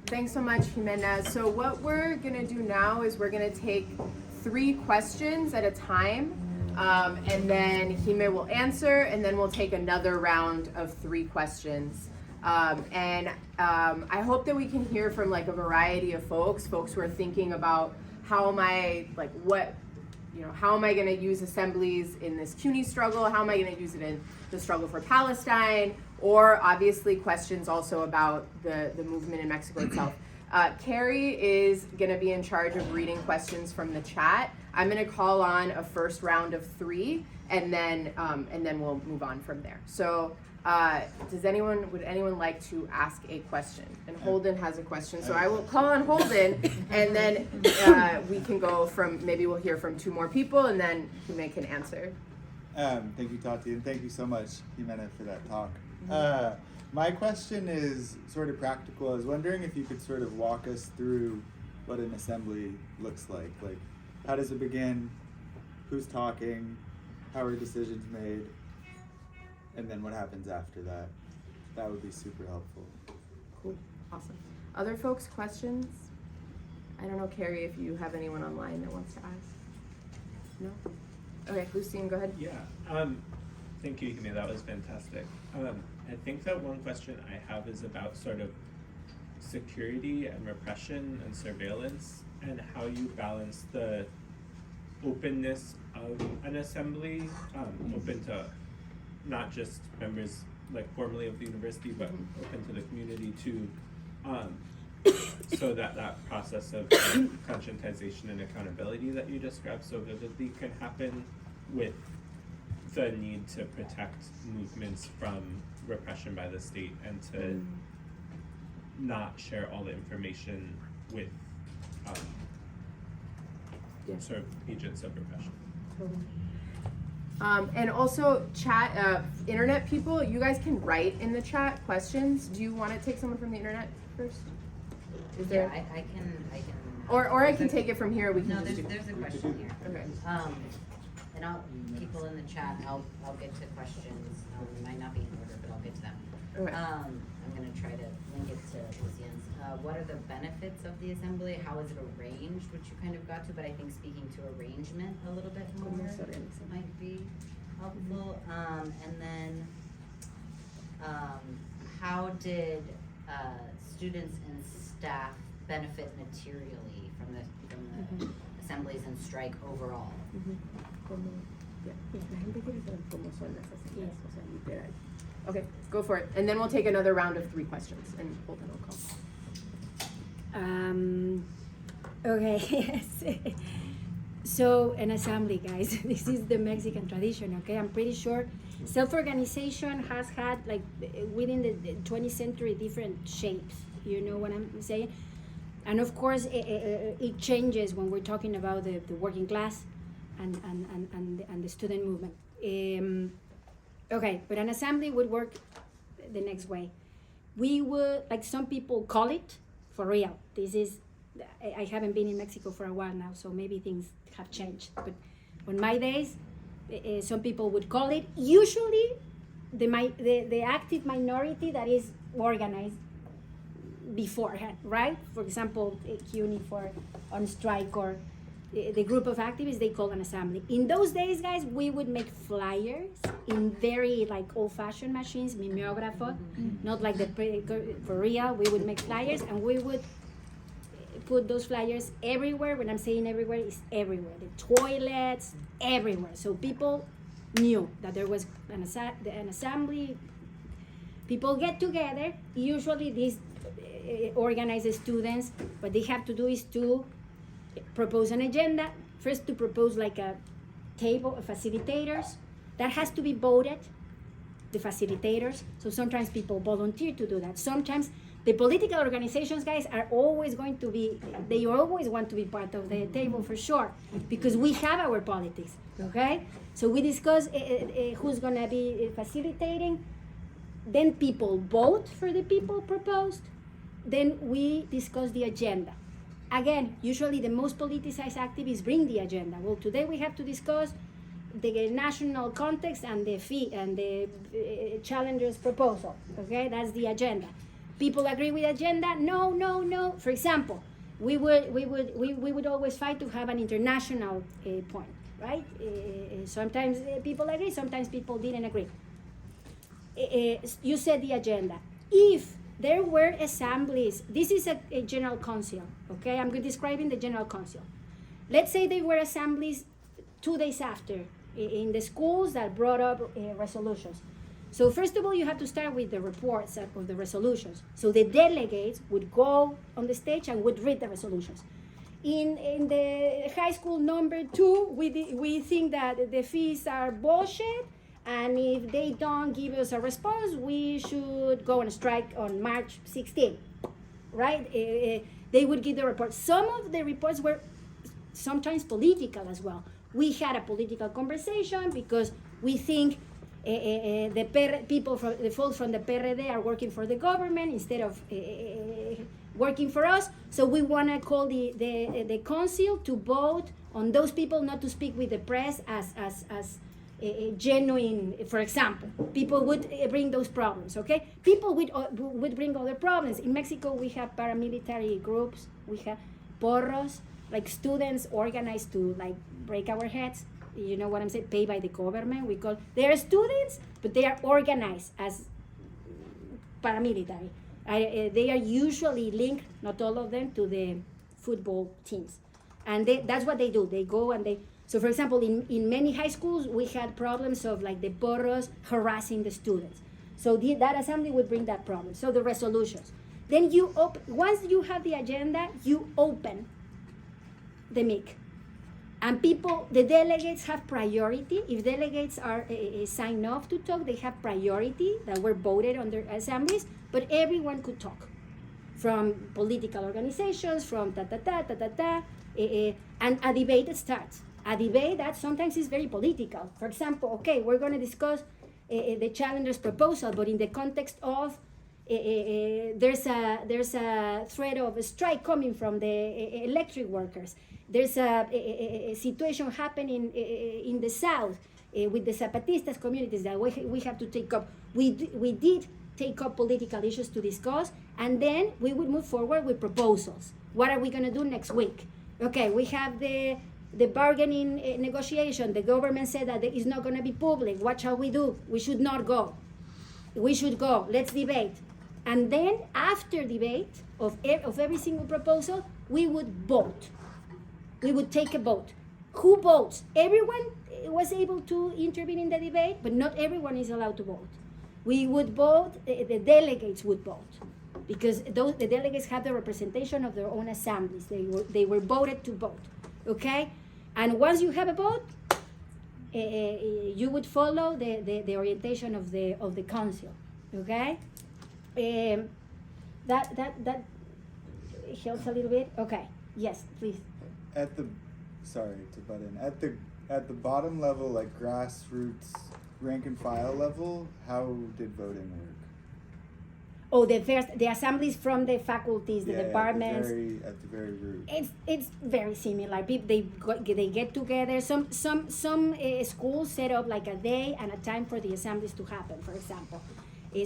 Thanks so much, Jimena. So what we're gonna do now is we're gonna take 3 questions at a time, and then Jime will answer, and then we'll take another round of 3 questions. I hope that we can hear from like a variety of folks who are thinking about how am I going to use assemblies in this CUNY struggle? How am I going to use it in the struggle for Palestine? Or obviously questions also about the movement in Mexico itself. Carrie is going to be in charge of reading questions from the chat. I'm going to call on a first round of 3, and then we'll move on from there. So would anyone like to ask a question? And Holden has a question, so I will call on Holden, and then we can go from, maybe we'll hear from 2 more people, and then Jime can answer. Thank you, Tati, and thank you so much, Jimena, for that talk. My question is sort of practical. I was wondering if you could sort of walk us through what an assembly looks like. Like, how does it begin? Who's talking? How are decisions made? And then what happens after that? That would be super helpful. Cool, awesome. Other folks, questions? I don't know, Carrie, if you have anyone online that wants to ask. No? Okay, Lucien, go ahead. Yeah, thank you, Jimena, that was fantastic. I think that one question I have is about sort of security and repression and surveillance, and how you balance the openness of an assembly, open to not just members like formally of the university, but open to the community too, so that process of conscientization and accountability that you described so vividly can happen with the need to protect movements from repression by the state and to not share all the information with sort of agents of repression. And also chat, internet people, you guys can write in the chat questions. Do you want to take someone from the internet first? Is there? Yeah, I can. Or I can take it from here. We can. No, there's a question here. Okay. And people in the chat, I'll get to questions. They might not be in order, but I'll get to them. Okay. I'm gonna try to link it to Lucien's. What are the benefits of the assembly? How is it arranged, which you kind of got to, but I think speaking to arrangement a little bit more might be helpful. And then how did students and staff benefit materially from the assemblies and strike overall? Okay, go for it. And then we'll take another round of 3 questions, and Holden will call. Okay, yes. So an assembly, guys, this is the Mexican tradition, okay? I'm pretty sure self-organization has had, like, within the 20th century, different shapes. You know what I'm saying? And of course, it changes when we're talking about the working class and the student movement. Okay, but an assembly would work the next way. We would, like some people call it, for real. This is, I haven't been in Mexico for a while now, so maybe things have changed. But on my days, some people would call it, usually the active minority that is organized beforehand, right? For example, CUNY on strike, or the group of activists, they call an assembly. In those days, guys, we would make flyers in very like old-fashioned machines, mimeograph, not like for real. We would make flyers, and we would put those flyers everywhere. When I'm saying everywhere, it's everywhere. The toilets, everywhere. So people knew that there was an assembly. People get together. Usually these organized students, what they have to do is to propose an agenda. First, to propose like a table of facilitators. That has to be voted, the facilitators. So sometimes people volunteer to do that. Sometimes the political organizations, guys, are always going to be, they always want to be part of the table for sure, because we have our politics, okay? So we discuss who's gonna be facilitating. Then people vote for the people proposed. Then we discuss the agenda. Again, usually the most politicized activists bring the agenda. Well, today we have to discuss the national context and the challenger's proposal. Okay, that's the agenda. People agree with agenda. No, no, no. For example, we would always fight to have an international point, right? Sometimes people agree, sometimes people didn't agree. You said the agenda. If there were assemblies, this is a general council, okay? I'm describing the general council. Let's say there were assemblies 2 days after in the schools that brought up resolutions. So first of all, you have to start with the reports of the resolutions. So the delegates would go on the stage and would read the resolutions. In the high school number 2, we think that the fees are bullshit, and if they don't give us a response, we should go on strike on March 16, right? They would give the report. Some of the reports were sometimes political as well. We had a political conversation because we think the folks from the PRD are working for the government instead of working for us. So we want to call the council to vote on those people not to speak with the press as genuine. For example, people would bring those problems. Okay, people would bring other problems. In Mexico, we have paramilitary groups. We have porros, like students organized to like break our heads. You know what I'm saying? Paid by the government. They are students, but they are organized as paramilitary. They are usually linked, not all of them, to the football teams, and that's what they do. They go and they. So, for example, in many high schools, we had problems of like the porros harassing the students. So that assembly would bring that problem. So the resolutions. Then once you have the agenda, you open the mic. And the delegates have priority. If delegates are signed off to talk, they have priority that were voted on their assemblies, but everyone could talk. From political organizations, from and a debate starts. A debate that sometimes is very political. For example, okay, we're going to discuss the challenger's proposal, but in the context of there's a threat of a strike coming from the electric workers. There's a situation happening in the South with the Zapatistas communities that we have to take up. We did take up political issues to discuss, and then we would move forward with proposals. What are we going to do next week? Okay, we have the bargaining negotiation. The government said that it's not going to be public. What shall we do? We should not go. We should go. Let's debate. And then after debate of every single proposal, we would vote. We would take a vote. Who votes? Everyone was able to intervene in the debate, but not everyone is allowed to vote. We would vote, the delegates would vote, because the delegates have the representation of their own assemblies. They were voted to vote, okay? And once you have a vote, you would follow the orientation of the council, okay? That helps a little bit. Okay, yes, please. Sorry to butt in. At the bottom level, like grassroots, rank and file level, how did voting work? Oh, the assemblies from the faculties, the departments. At the very root. It's very similar. They get together. Some schools set up like a day and a time for the assemblies to happen. For example,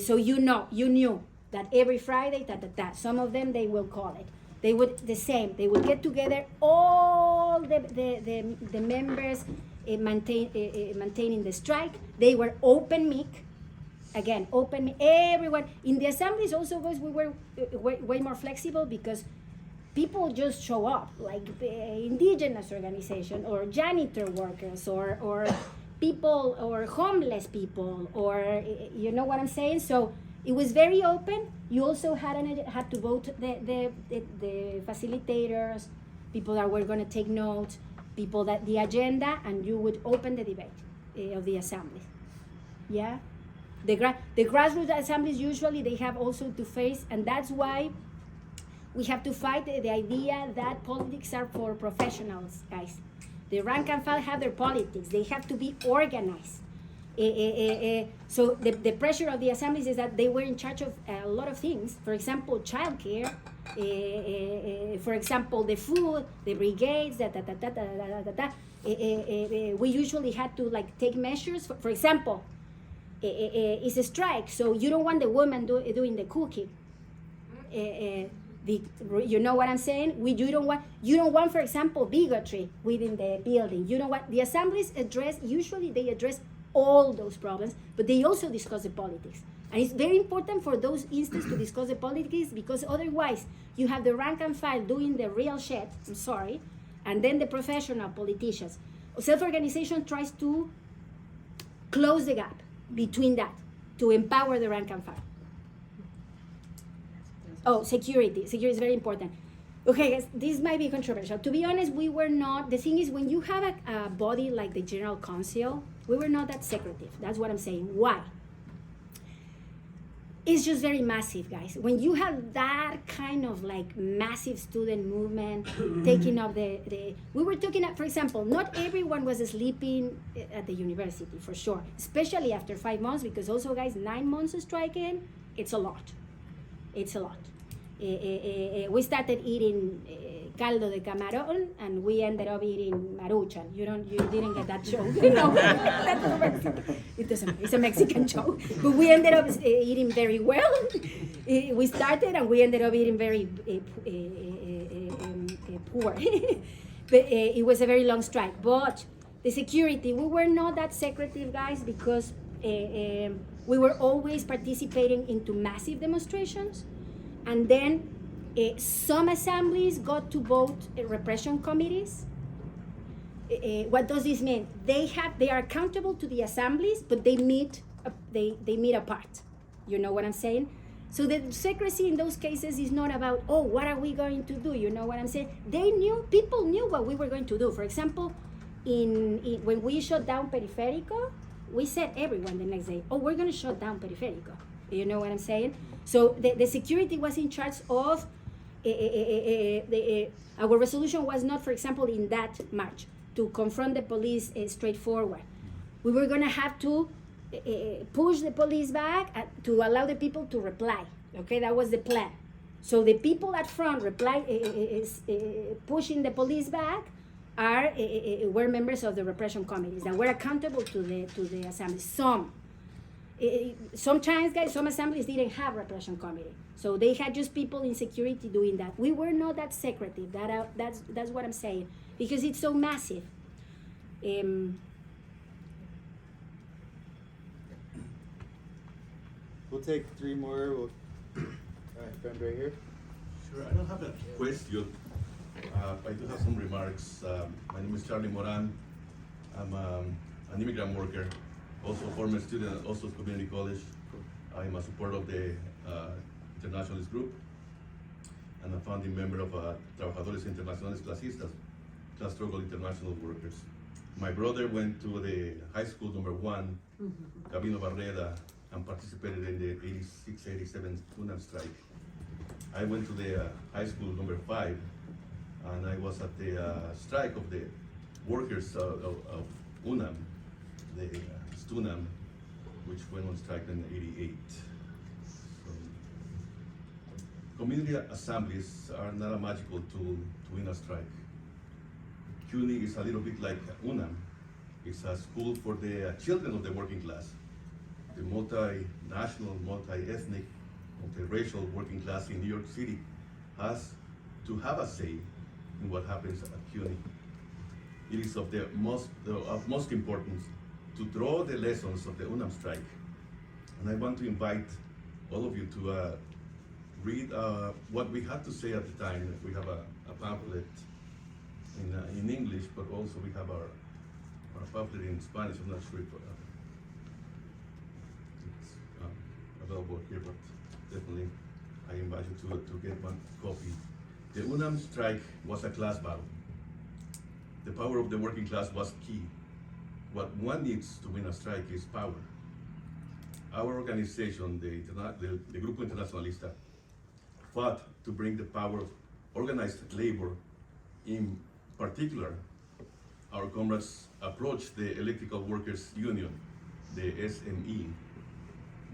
so you knew that every Friday, Some of them they will call it. They would They would get together, all the members maintaining the strike. They were open mic. Again, open mic. Everyone in the assemblies also, guys, we were way more flexible because people just show up, like indigenous organization or janitor workers or people or homeless people, or you know what I'm saying. So it was very open. You also had to vote the facilitators, people that were going to take notes, people that the agenda, and you would open the debate of the assembly. Yeah, the grassroots assemblies usually they have also to face, and that's why we have to fight the idea that politics are for professionals, guys. The rank and file have their politics. They have to be organized. So the pressure of the assemblies is that they were in charge of a lot of things. For example, childcare. For example, the food, the brigades. We usually had to like take measures. For example, it's a strike, so you don't want the woman doing the cooking. you know what I'm saying? You don't want, for example, bigotry within the building. You don't want the assemblies usually they address all those problems, but they also discuss the politics. And it's very important for those instances to discuss the politics, because otherwise you have the rank and file doing the real shit, I'm sorry, and then the professional politicians. Self-organization tries to close the gap between that, to empower the rank and file. Oh, security. Security is very important. Okay, guys, this might be controversial. To be honest, we were not, the thing is, when you have a body like the General Council, we were not that secretive. That's what I'm saying. Why? It's just very massive, guys. When you have that kind of like massive student movement taking up we were talking, for example, not everyone was sleeping at the university, for sure, especially after 5 months, because also, guys, 9 months of striking, it's a lot. It's a lot. We started eating caldo de camarón, and we ended up eating maruchan. You didn't get that joke. No, that's not Mexican. It's a Mexican joke. But we ended up eating very well. We started and we ended up eating very poor. But it was a very long strike. But the security, we were not that secretive, guys, because we were always participating into massive demonstrations. And then some assemblies got to vote repression committees. What does this mean? They are accountable to the assemblies, but they meet apart. You know what I'm saying? So the secrecy in those cases is not about, oh, what are we going to do? You know what I'm saying? People knew what we were going to do. For example, when we shut down Periférico, we said everyone the next day, oh, we're going to shut down Periférico. You know what I'm saying? So the security was in charge of, our resolution was not, for example, in that march, to confront the police straightforward. We were going to have to push the police back to allow the people to reply. Okay, that was the plan. So the people at front pushing the police back were members of the repression committees that were accountable to the assembly. Sometimes, guys, some assemblies didn't have repression committee, so they had just people in security doing that. We were not that secretive. That's what I'm saying, because it's so massive. We'll take 3 more. All right, friend right here. Sure, I don't have a question. I do have some remarks. My name is Charlie Moran. I'm an immigrant worker, also a former student at Oslo's Community College. I'm a supporter of the Internationalist Group and a founding member of Trabajadores Internacionales Clasistas, Class Struggle International Workers. My brother went to the high school number 1, Gabino Barreda, and participated in the 86-87 UNAM strike. I went to the high school number 5, and I was at the strike of the workers of UNAM, the STUNAM, which went on strike in '88. So, community assemblies are not a magical tool to win a strike. CUNY is a little bit like UNAM. It's a school for the children of the working class. The multinational, multi-ethnic, multiracial working class in New York City has to have a say in what happens at CUNY. It is of the most importance to draw the lessons of the UNAM strike. And I want to invite all of you to read what we had to say at the time. We have a pamphlet in English, but also we have our pamphlet in Spanish. I'm not sure if it's available here, but definitely I invite you to get one copy. The UNAM strike was a class battle. The power of the working class was key. What one needs to win a strike is power. Our organization, the Grupo Internacionalista, fought to bring the power of organized labor. In particular, our comrades approached the Electrical Workers Union, the SME,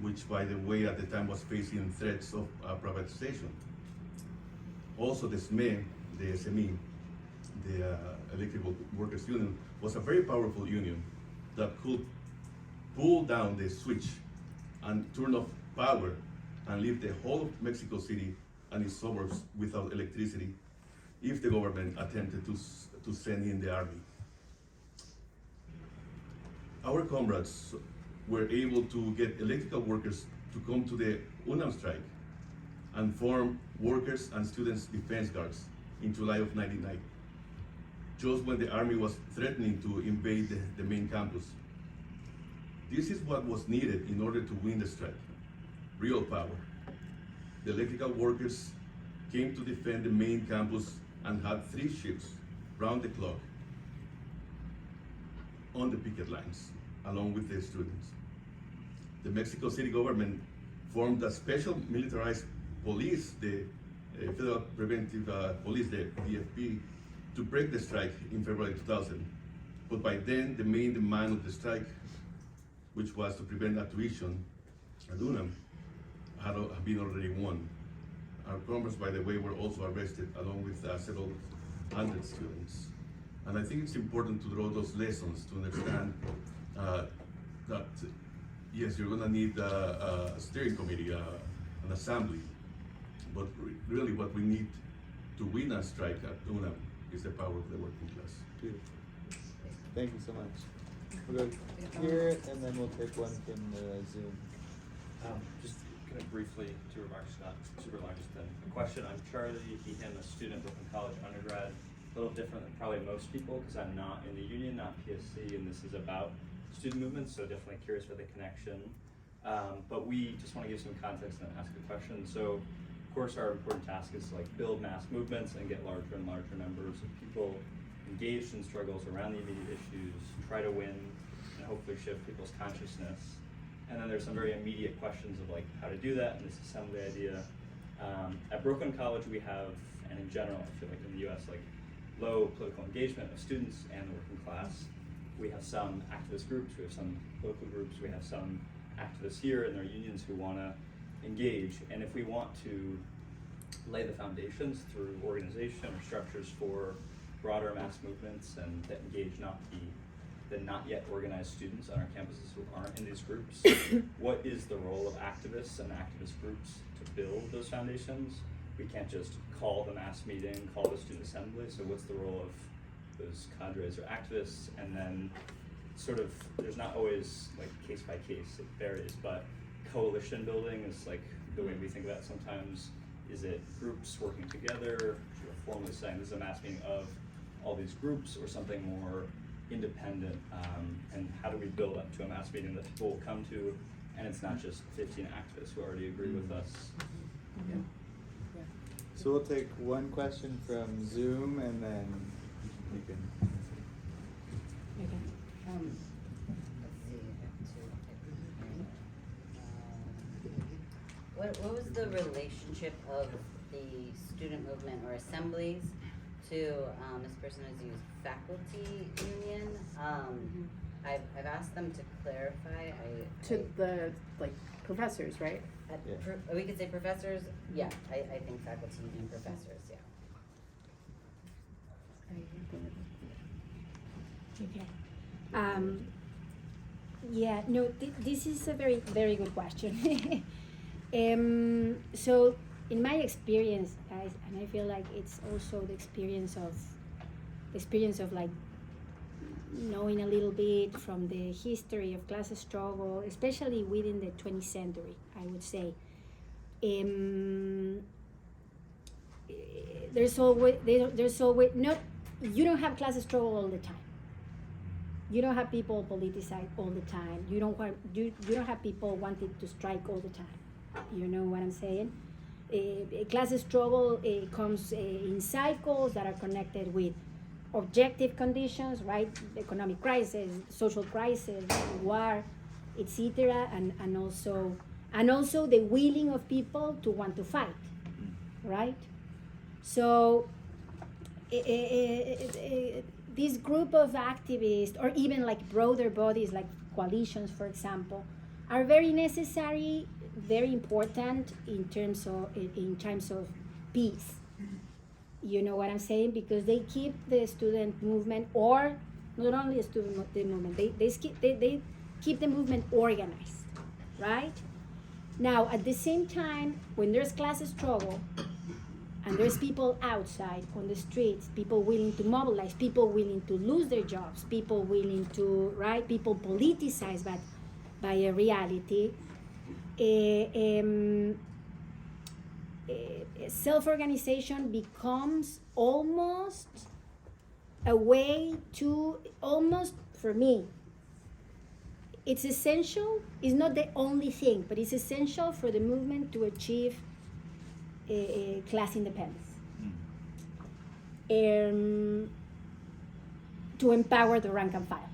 which, by the way, at the time was facing threats of privatization. Also, the SME, the Electrical Workers Union, was a very powerful union that could pull down the switch and turn off power and leave the whole of Mexico City and its suburbs without electricity if the government attempted to send in the army. Our comrades were able to get electrical workers to come to the UNAM strike and form Workers and Students Defense Guards in July of '99, just when the army was threatening to invade the main campus. This is what was needed in order to win the strike: real power. The electrical workers came to defend the main campus and had 3 shifts round the clock on the picket lines, along with the students. The Mexico City government formed a special militarized police, the Federal Preventive Police, the PFP, to break the strike in February 2000. But by then, the main demand of the strike, which was to prevent a tuition at UNAM, had been already won. Our comrades, by the way, were also arrested along with several hundred students. And I think it's important to draw those lessons to understand that, yes, you're gonna need a steering committee, an assembly, but really what we need to win a strike at UNAM is the power of the working class. Beautiful. Thank you so much. We'll go here, and then we'll take one from the Zoom. Just kind of briefly, 2 remarks, not super long, just a question. I'm Charlie Heehan, a student at Brooklyn College undergrad. A little different than probably most people because I'm not in the union, not PSC, and this is about student movements, so definitely curious for the connection. But we just want to give some context and ask a question. So, of course, our important task is to build mass movements and get larger and larger numbers of people engaged in struggles around the immediate issues, try to win, and hopefully shift people's consciousness. And then there's some very immediate questions of how to do that and this assembly idea. At Brooklyn College we have, and in general I feel like in the US, low political engagement of students and the working class. We have some activist groups, we have some political groups, we have some activists here and their unions who want to engage. And if we want to lay the foundations through organization or structures for broader mass movements and that engage not the not yet organized students on our campuses who aren't in these groups, what is the role of activists and activist groups to build those foundations? We can't just call the mass meeting, call the student assembly, so what's the role of those cadres or activists? And then there's not always case by case, it varies, but coalition building is the way we think about it sometimes. Is it groups working together, formally saying this is a mass meeting of all these groups, or something more independent, and how do we build up to a mass meeting that people will come to, and it's not just 15 activists who already agree with us. Yeah. So we'll take one question from Zoom, and then you can. Let's see, what was the relationship of the student movement or assemblies to, this person has used faculty union? I've asked them to clarify. To the professors, right? We could say professors, yeah, I think faculty union professors, yeah. Okay. Yeah, no, this is a very, very good question. So, in my experience, guys, and I feel like it's also the experience of knowing a little bit from the history of class struggle, especially within the 20th century, I would say. There's always not. You don't have class struggle all the time. You don't have people politicized all the time. You don't have people wanting to strike all the time. You know what I'm saying? Class struggle comes in cycles that are connected with objective conditions, right? Economic crisis, social crisis, war, etc., and also the willing of people to want to fight, right? So this group of activists, or even broader bodies like coalitions, for example, are very necessary, very important in terms of peace. You know what I'm saying? Because they keep the student movement, or not only the student movement, they keep the movement organized, right? Now, at the same time, when there's class struggle, and there's people outside on the streets, people willing to mobilize, people willing to lose their jobs, people willing to, right, people politicized by a reality, self-organization becomes almost a way to, almost for me, it's essential, it's not the only thing, but it's essential for the movement to achieve class independence. To empower the rank and file.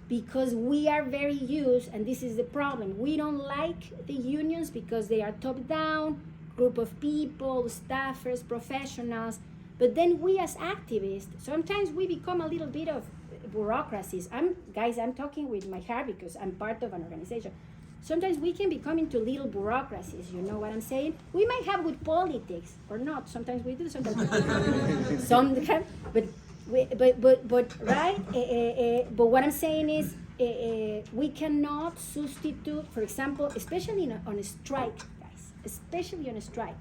Because we are very used, and this is the problem, we don't like the unions because they are top-down, group of people, staffers, professionals, but then we as activists, sometimes we become a little bit of bureaucracies. I'm talking with my heart because I'm part of an organization. Sometimes we can become into little bureaucracies, you know what I'm saying? We might have with politics, or not, sometimes we do, sometimes we don't. Sometimes, but right? But what I'm saying is, we cannot substitute, for example, especially on a strike, guys, especially on a strike,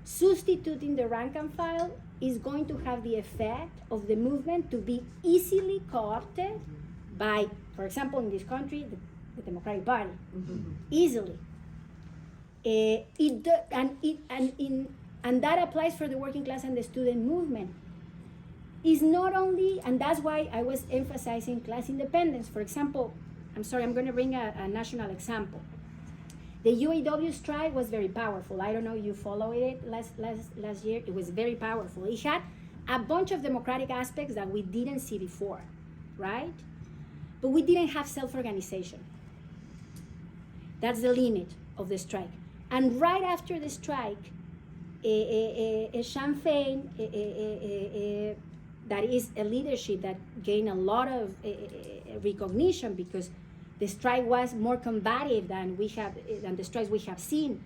substituting the rank and file is going to have the effect of the movement to be easily co-opted by, for example, in this country, the Democratic Party, easily. And that applies for the working class and the student movement. Is not only, and that's why I was emphasizing class independence. For example, I'm sorry, I'm going to bring a national example. The UAW strike was very powerful. I don't know if you followed it last year. It was very powerful. It had a bunch of democratic aspects that we didn't see before, right? But we didn't have self-organization. That's the limit of the strike. And right after the strike, Sinn Féin, that is a leadership that gained a lot of recognition because the strike was more combative than the strikes we have seen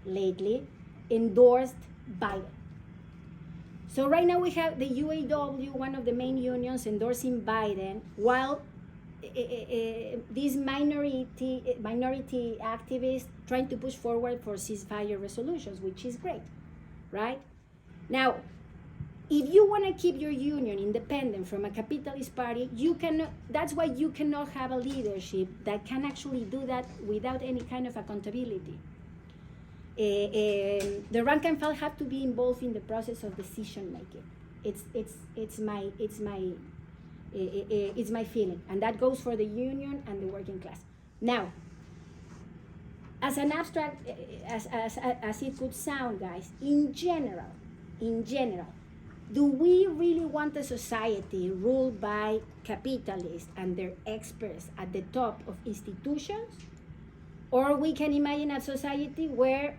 lately, endorsed Biden. So right now we have the UAW, one of the main unions, endorsing Biden, while these minority activists trying to push forward for ceasefire resolutions, which is great, right? Now, if you want to keep your union independent from a capitalist party, you cannot. That's why you cannot have a leadership that can actually do that without any kind of accountability. The rank and file have to be involved in the process of decision making. It's my feeling, and that goes for the union and the working class. Now, as an abstract, as it could sound, guys, in general, do we really want a society ruled by capitalists and their experts at the top of institutions? Or we can imagine a society where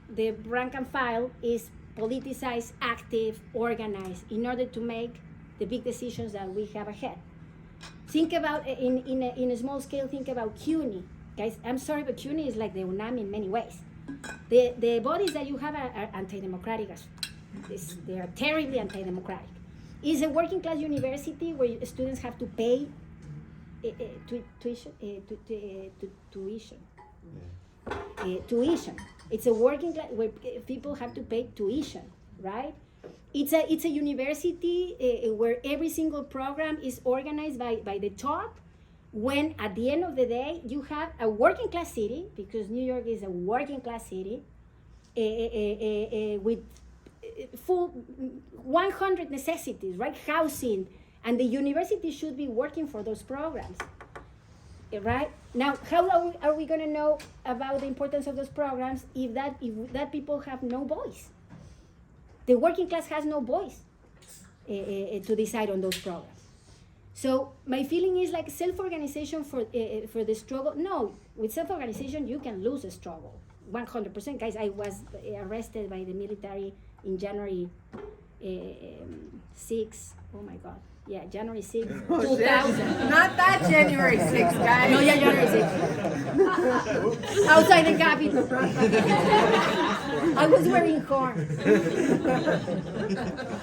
the rank and file is politicized, active, organized, in order to make the big decisions that we have ahead. Think about, in a small scale, think about CUNY. Guys, I'm sorry, but CUNY is like the UNAM in many ways. The bodies that you have are anti-democratic. They are terribly anti-democratic. It's a working class university where students have to pay tuition. Tuition. It's a working class where people have to pay tuition, right? It's a university where every single program is organized by the top, when at the end of the day you have a working class city, because New York is a working class city, with full 100 necessities, right? Housing, and the university should be working for those programs, right? Now, how are we going to know about the importance of those programs if that people have no voice? The working class has no voice to decide on those programs. So my feeling is like self-organization for the struggle. No, with self-organization you can lose a struggle, 100%. Guys, I was arrested by the military in January 6. Oh my God. Yeah, January 6, 2000. Not that January 6th, guys. No, yeah, January 6. Outside the Capitol. I was wearing horns.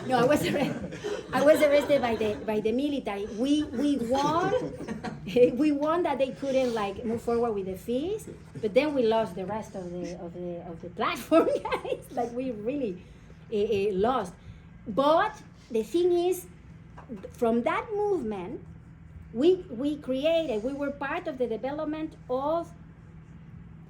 No, I was arrested by the military. We won. We won that they couldn't move forward with the fees, but then we lost the rest of the platform, guys. like we really lost. But the thing is, from that movement, we were part of the development of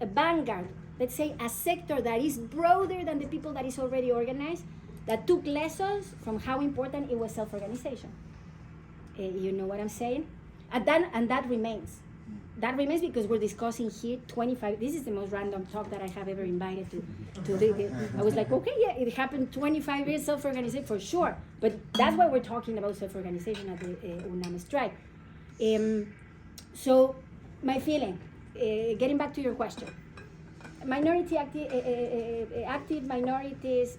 a vanguard, let's say a sector that is broader than the people that is already organized, that took lessons from how important it was self-organization. You know what I'm saying? And that remains. That remains because we're discussing here 25, this is the most random talk that I have ever invited to. I was like, okay, yeah, it happened 25 years self-organization for sure. But that's why we're talking about self-organization at the UNAM strike. So my feeling, getting back to your question, minority active minorities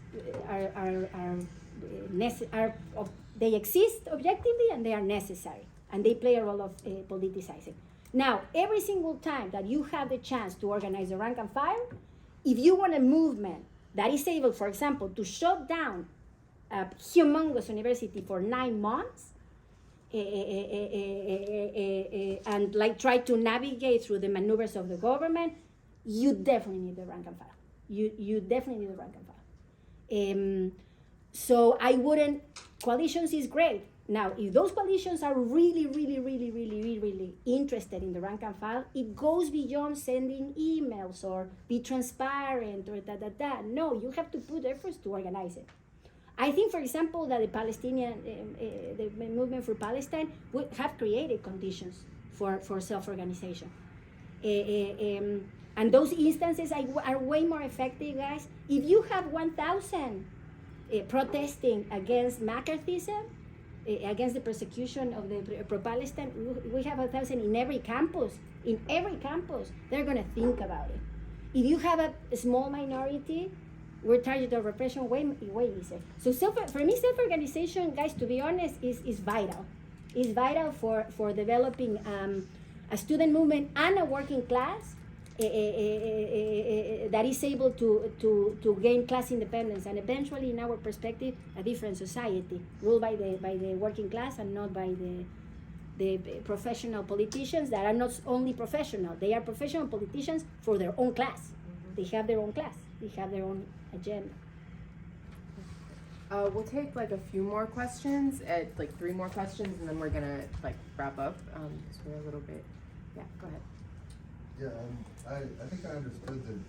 they exist objectively and they are necessary and they play a role of politicizing. Now, every single time that you have the chance to organize a rank and file, if you want a movement that is able, for example, to shut down a humongous university for 9 months, and like try to navigate through the maneuvers of the government, you definitely need the rank and file. You definitely need the rank and file. So I wouldn't, coalitions is great. Now, if those coalitions are really interested in the rank and file, it goes beyond sending emails or be transparent or No, you have to put efforts to organize it. I think, for example, that the Palestinian, the movement for Palestine would have created conditions for self-organization. And those instances are way more effective, guys. If you have 1,000 protesting against McCarthyism, against the persecution of the pro-Palestine, we have 1,000 in every campus. In every campus, they're going to think about it. If you have a small minority, we're targeted of repression way easier. So for me, self-organization, guys, to be honest, is vital. It's vital for developing a student movement and a working class that is able to gain class independence and eventually, in our perspective, a different society ruled by the working class and not by the professional politicians that are not only professional, they are professional politicians for their own class. They have their own class. They have their own agenda. We'll take like a few more questions, like 3 more questions, and then we're gonna like wrap up. Because we're a little bit, yeah. Go ahead. Yeah, I think I understood that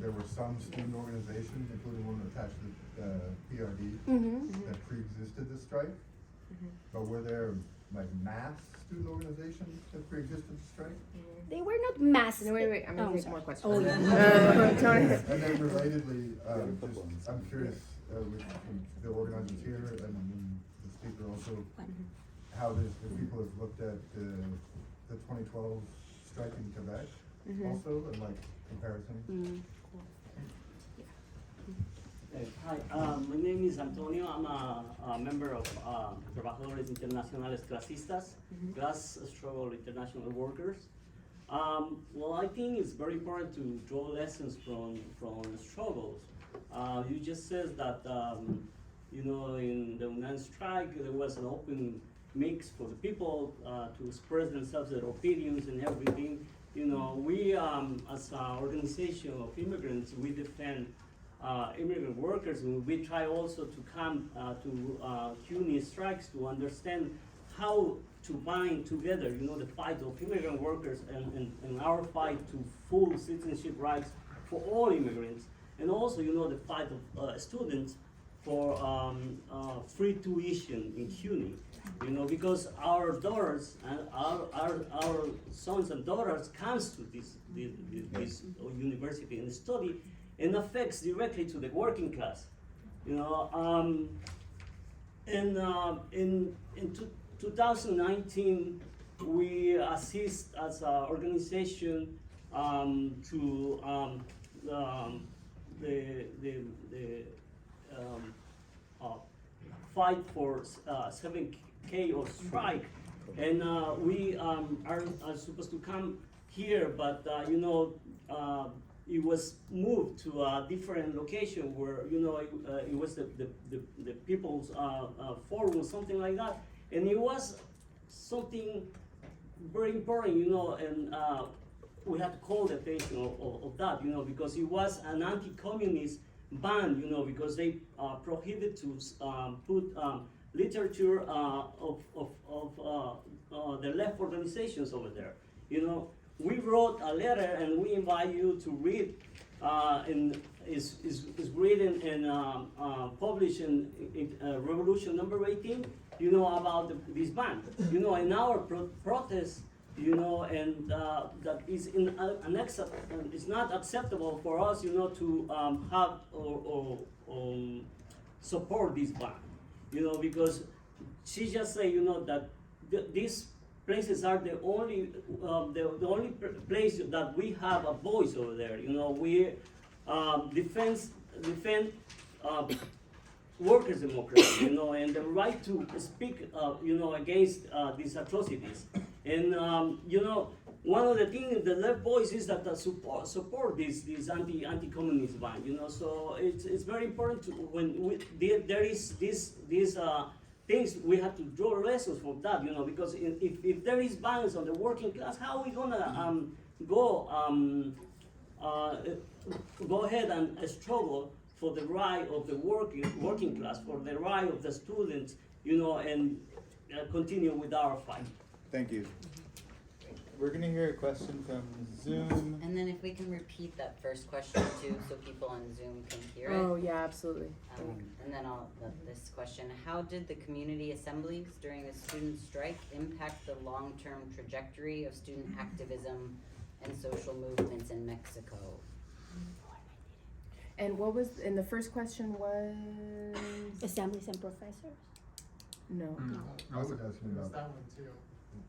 there were some student organizations, including one attached to PRD, that pre-existed the strike. But were there like mass student organizations that pre-existed the strike? They were not mass. No, wait. I'm gonna take more questions. Oh, yeah. And then relatedly, I'm curious with the organizers here and the speaker also, how the people have looked at the 2012 strike in Quebec also, and like comparison. Hi, my name is Antonio. I'm a member of Trabajadores Internacionales Clasistas, Class Struggle International Workers. Well, I think it's very important to draw lessons from struggles. You just said that, you know, in the UNAM strike, there was an open mix for the people to express themselves, their opinions and everything. You know, we, as an organization of immigrants, we defend immigrant workers, and we try also to come to CUNY strikes to understand how to bind together, you know, the fight of immigrant workers and our fight to full citizenship rights for all immigrants, and also, you know, the fight of students for free tuition in CUNY, you know, because our daughters and our sons and daughters comes to this university and study, and affects directly to the working class, you know. In 2019, we assist as an organization to fight for 7K of strike, and we are supposed to come here, but you know, it was moved to a different location where, you know, it was the people's forum or something like that, and it was something very important, you know, and we had to call the attention of that, you know, because it was an anti-communist banned, because they prohibit to put literature of the left organizations over there. We wrote a letter and we invite you to read, and is written and published in Revolution number 18, about this ban. In our protest, and that is it's not acceptable for us, to have or support this ban, because she just say, that these places are the only place that we have a voice over there. We defend workers' democracy, and the right to speak, against these atrocities. And one of the things the left voice is that support this anti-communist ban. So it's very important to, when there is this things, we have to draw lessons from that. Because if there is balance on the working class, how are we gonna go ahead and struggle for the right of the working class, for the right of the students, and continue with our fight. Thank you. We're gonna hear a question from Zoom. And then if we can repeat that first question too, so people on Zoom can hear it. Oh, yeah, absolutely. And then this question, how did the community assemblies during the student strike impact the long-term trajectory of student activism and social movements in Mexico? And what was, and the first question was? Assemblies and professors. No. I was asking about. That one too.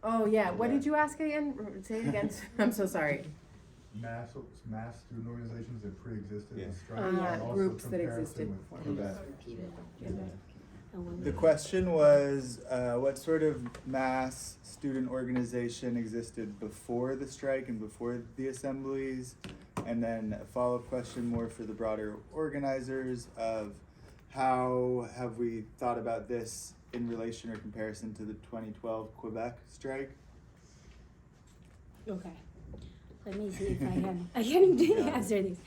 Oh, yeah, what did you ask again? Say it again. I'm so sorry. Mass student organizations that pre-existed Yes. the strike. Oh, yeah, and also groups that comparison existed with before. You bet. Repeat it. The question was, what sort of mass student organization existed before the strike and before the assemblies? And then a follow-up question more for the broader organizers of how have we thought about this in relation or comparison to the 2012 Quebec strike? Okay, let me see if I can answer this.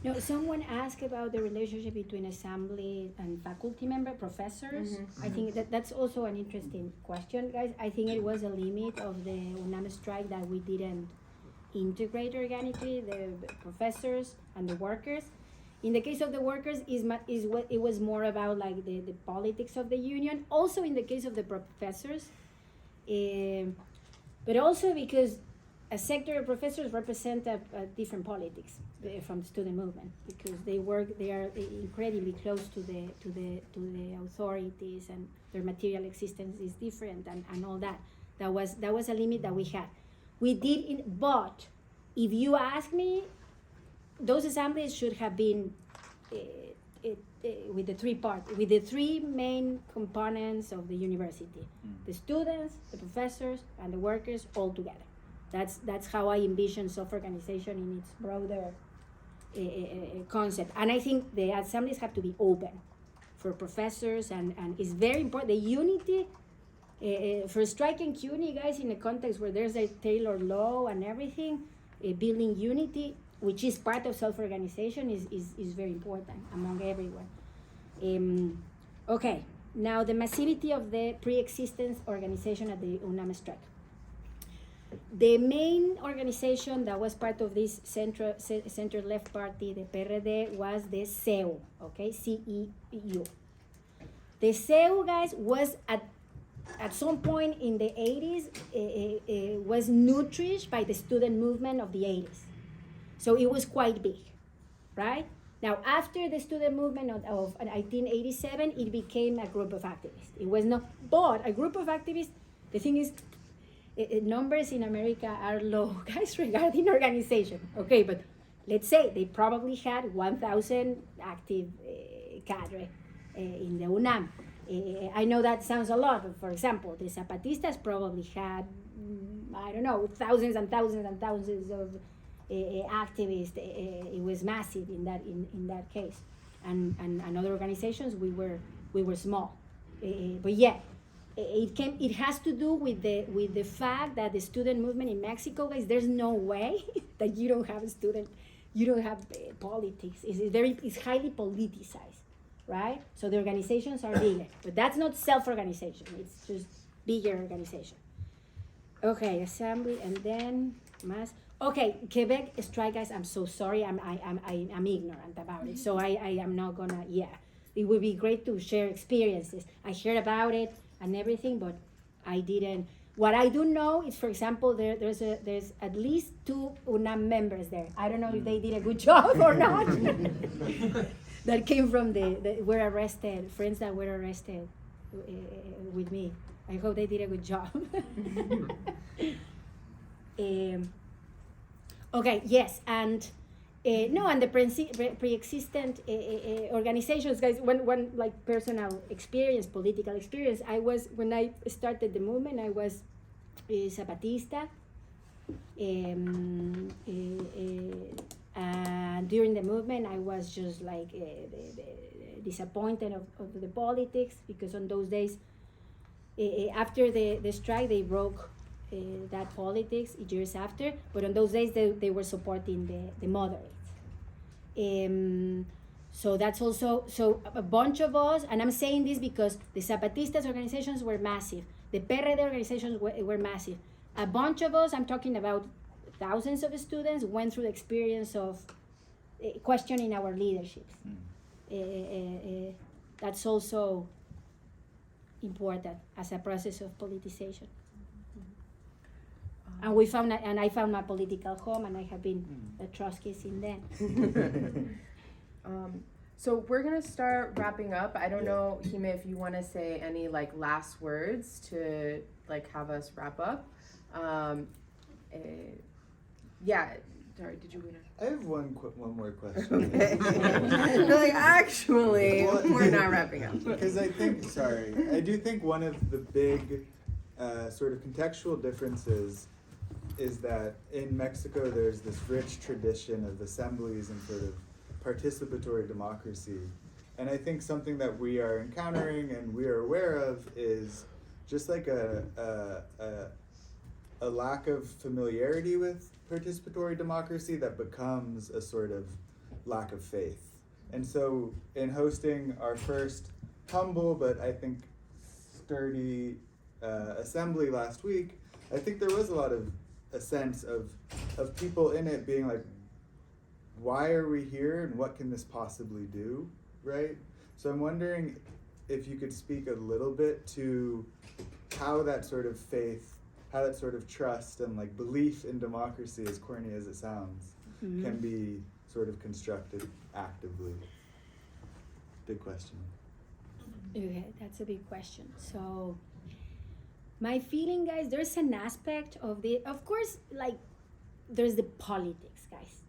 No, someone asked about the relationship between assembly and faculty member, professors. I think that's also an interesting question, guys. I think it was a limit of the UNAM strike that we didn't integrate organically the professors and the workers. In the case of the workers, it was more about like the politics of the union. Also in the case of the professors, but also because a sector of professors represent a different politics from the student movement, because they are incredibly close to the authorities, and their material existence is different, and all that. That was a limit that we had. We did but if you ask me, those assemblies should have been with the three main components of the university: the students, the professors, and the workers all together. That's how I envision self-organization in its broader concept. And I think the assemblies have to be open for professors, and it's very important. The unity for striking CUNY, guys, in a context where there's a Taylor law and everything, building unity, which is part of self-organization, is very important among everyone. Okay, now the massivity of the pre-existence organization at the UNAM strike. The main organization that was part of this center-left party, the PRD, was the CEU, okay, CEU. The CEU, guys, was at some point in the 80s, was nourished by the student movement of the 80s. So it was quite big, right? Now, after the student movement of 1987, it became a group of activists. It was not, but a group of activists, the thing is, numbers in America are low, guys, regarding organization. Okay, but let's say they probably had 1,000 active cadre in the UNAM. I know that sounds a lot, but for example, the Zapatistas probably had, I don't know, thousands and thousands and thousands of activists. It was massive in that case, and other organizations we were small, but yeah. It has to do with the fact that the student movement in Mexico, guys, there's no way that you don't have student you don't have politics. It's highly politicized, right? So the organizations are bigger, but that's not self-organization. It's just bigger organization. Okay, assembly, and then mass. Okay, Quebec strike, guys. I'm so sorry. I'm ignorant about it. So I am not gonna. Yeah, it would be great to share experiences. I heard about it and everything, but I didn't. What I do know is, for example, there's at least 2 UNAM members there. I don't know if they did a good job or not. That came from were arrested, friends that were arrested with me. I hope they did a good job. Okay, yes, and no, and the pre-existent organizations, guys. One like personal experience, political experience. When I started the movement, I was Zapatista, and during the movement, I was just like disappointed of the politics, because on those days, after the strike, they broke that politics years after, but on those days they were supporting the moderates. So that's also, so a bunch of us, and I'm saying this because the Zapatistas organizations were massive, the PRD organizations were massive. A bunch of us, I'm talking about thousands of students, went through the experience of questioning our leaderships. That's also important as a process of politicization. And I found my political home, and I have been a Trotskyist in then. So we're gonna start wrapping up. I don't know, Jime, if you want to say any like last words to like have us wrap up. Yeah. Sorry, did you want to? I have one more question. Okay. You're like, actually, we're not wrapping up. Because I do think one of the big sort of contextual differences is that in Mexico there's this rich tradition of assemblies and sort of participatory democracy. And I think something that we are encountering and we are aware of is just like a lack of familiarity with participatory democracy that becomes a sort of lack of faith. And so in hosting our first humble but I think sturdy assembly last week, I think there was a sense of people in it being like, why are we here and what can this possibly do, right? So I'm wondering if you could speak a little bit to how that sort of faith, how that sort of trust and like belief in democracy, as corny as it sounds, can be sort of constructed actively. Big question. Okay, that's a big question. So my feeling, guys, there's an aspect of course, like there's the politics, guys.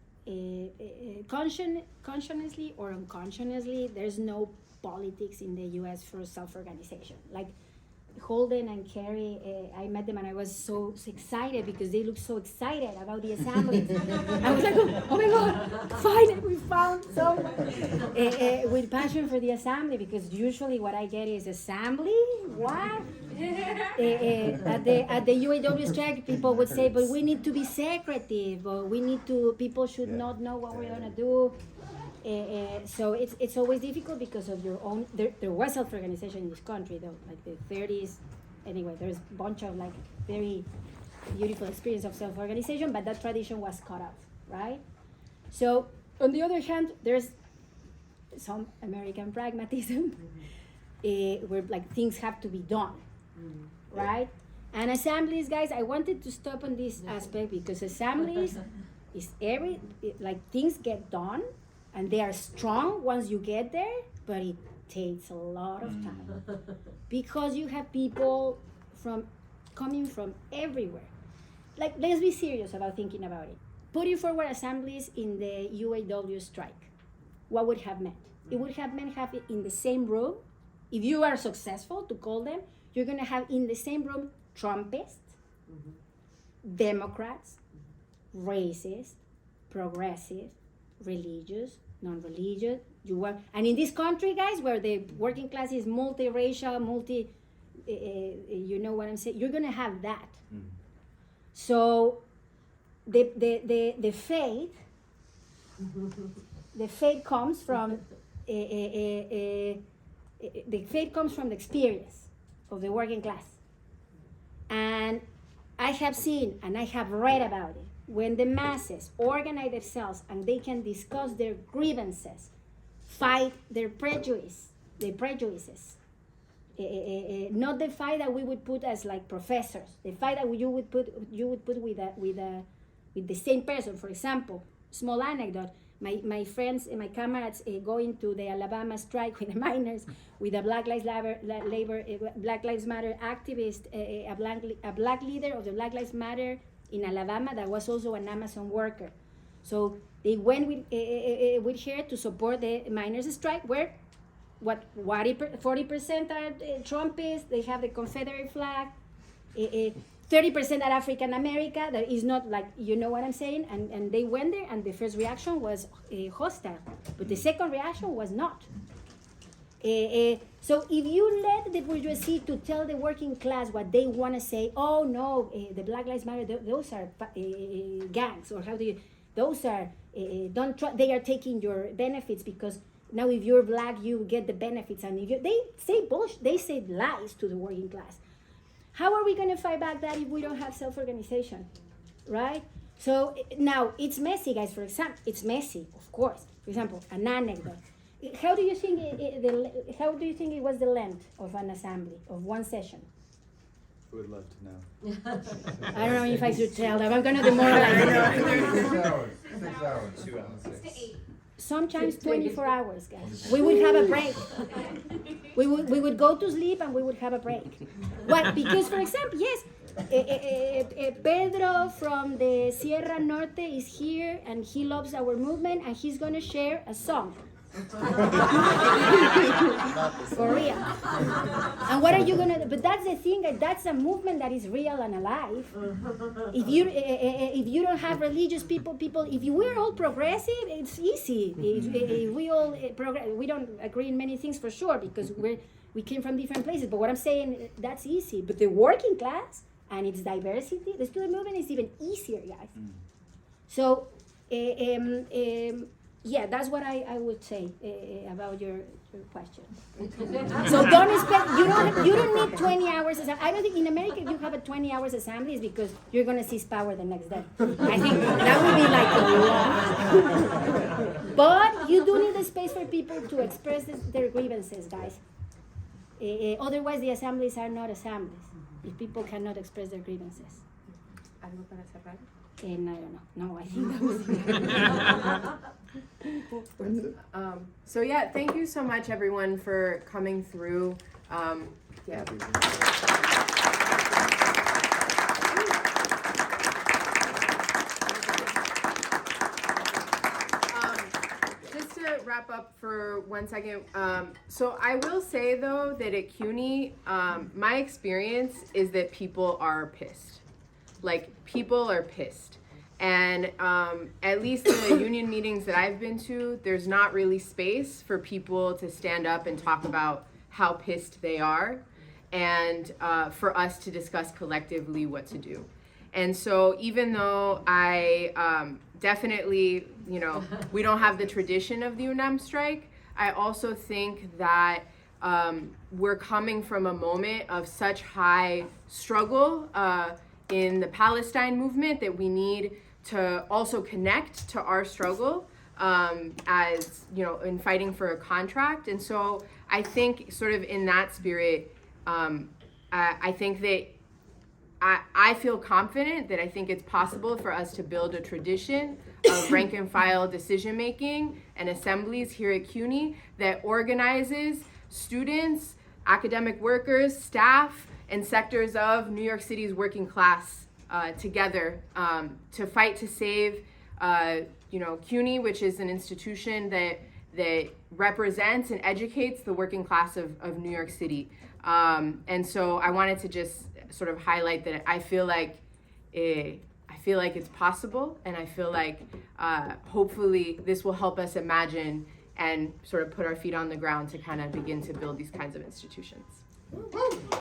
Consciously or unconsciously, there's no politics in the U.S. for self-organization. Like Holden and Carrie, I met them and I was so excited because they look so excited about the assemblies. I was like, oh my God, finally we found someone with passion for the assembly, because usually what I get is assembly, what? At the UAW strike, people would say, but we need to be secretive, or people should not know what we're gonna do. So it's always difficult because of your own. There was self-organization in this country, though, like the 30s. Anyway, there's a bunch of like very beautiful experience of self-organization, but that tradition was cut off, right? So on the other hand, there's some American pragmatism, where like things have to be done, right? And assemblies, guys, I wanted to stop on this aspect because assemblies is things get done. And they are strong once you get there, but it takes a lot of time because you have people coming from everywhere. Like, let's be serious about thinking about it. Putting forward assemblies in the UAW strike, what would have meant? It would have meant having in the same room, if you are successful to call them, you're gonna have in the same room Trumpists, Democrats, racist, progressive, religious, non-religious. And in this country, guys, where the working class is multiracial, you know what I'm saying? You're gonna have that. So the faith The faith comes from the faith comes from the experience of the working class. And I have seen and I have read about it. When the masses organize themselves and they can discuss their grievances, fight their prejudices, not the fight that we would put as like professors, the fight that you would put with the same person. For example, small anecdote. My friends and my comrades going to the Alabama strike with the miners, with a Black Lives Matter activist, a black leader of the Black Lives Matter in Alabama that was also an Amazon worker. So they went with her to support the miners' strike, where 40% are Trumpists. They have the Confederate flag. 30% are African American. That is not like, you know what I'm saying? And they went there, and the first reaction was hostile, but the second reaction was not. So if you let the bourgeoisie to tell the working class what they want to say, oh no, the Black Lives Matter, those are gangs, or how do you? Those are they are taking your benefits, because now if you're black, you get the benefits, and if they say bullshit, they say lies to the working class. How are we going to fight back that if we don't have self-organization, right? So now it's messy, guys. For example, it's messy, of course. For example, an anecdote. How do you think it was the length of an assembly, of one session? I would love to know. I don't know if I should tell them. I'm going to demoralize them. 6 hours. 2 hours. Sometimes 24 hours, guys. We would have a break. We would go to sleep and we would have a break. What? Because, for example, yes, Pedro from the Sierra Norte is here, and he loves our movement, and he's going to share a song. For real. And what are you gonna do? But that's the thing, that's a movement that is real and alive. If you don't have religious people, if we're all progressive, it's easy. If we all we don't agree in many things, for sure, because we came from different places. But what I'm saying, that's easy. But the working class and its diversity, the student movement is even easier, guys. So yeah, that's what I would say about your question. So don't expect, you don't need 20 hours. I don't think in America if you have a 20 hours assembly, is because you're going to seize power the next day. I think that would be like a lot. But you do need a space for people to express their grievances, guys. Otherwise, the assemblies are not assemblies if people cannot express their grievances. And I don't know. No, I think that was So yeah, thank you so much, everyone, for coming through. Yeah. Just to wrap up for 1 second. So I will say, though, that at CUNY, my experience is that people are pissed. Like, people are pissed. And at least in the union meetings that I've been to, there's not really space for people to stand up and talk about how pissed they are, and for us to discuss collectively what to do. And so even though I definitely, we don't have the tradition of the UNAM strike, I also think that we're coming from a moment of such high struggle in the Palestine movement that we need to also connect to our struggle as, in fighting for a contract. And so I think sort of in that spirit, I think that I feel confident that I think it's possible for us to build a tradition of rank and file decision making and assemblies here at CUNY that organizes students, academic workers, staff, and sectors of New York City's working class together to fight to save, CUNY, which is an institution that represents and educates the working class of New York City. And so I wanted to just sort of highlight that I feel like it's possible, and I feel like hopefully this will help us imagine and sort of put our feet on the ground to kind of begin to build these kinds of institutions.